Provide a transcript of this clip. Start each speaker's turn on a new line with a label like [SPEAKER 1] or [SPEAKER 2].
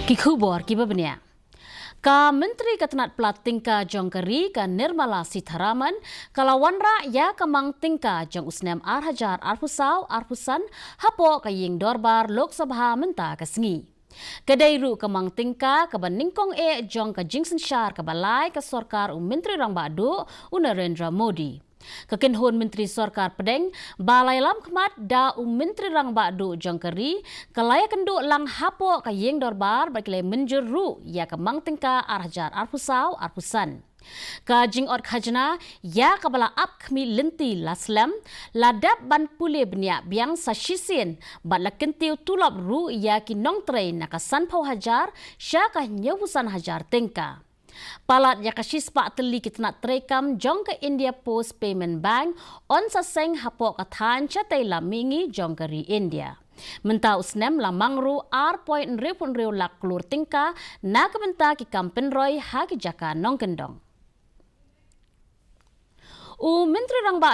[SPEAKER 1] Kikubor kibabnya. Ka Menteri Ketenat Plat Tingka Jongkeri ka Nirmala Sitharaman kalawanra ya kamang tingka jong usnem Arhajar Arfusan hapo kaying dorbar Lok Sabha menta kesengi. Kadairu kamang tingka kabaningkong jong ka Jingsen Shar kabalai ka Sorkar Menteri Rang Badu Narendra Modi. Kekenhun Menteri Sorkar Pedeng balai lam kemat da Menteri Rang Badu Jongkeri kalaya kenduk lang hapo kayeng dorbar bakile menjeru ya kemang tingka Arhajar Arfusan. Ka jingot khajna ya kabala ap khmi lenti laslam ladap ban pule benya biang sashisin bat lakentiu tulap ru ya kinong train nakasan pau hajar syakah nyewusan hajar tingka. Palat yakasis pak teli kitnak trekam jong ke India Post Payment Bank on saseng hapok kathan chatai lamingi jong keri India. Menta usnem lamangru R.riu lak klur tingka na kebenta ki kampen roy haki jaka nong kendong. Menteri Rang Badu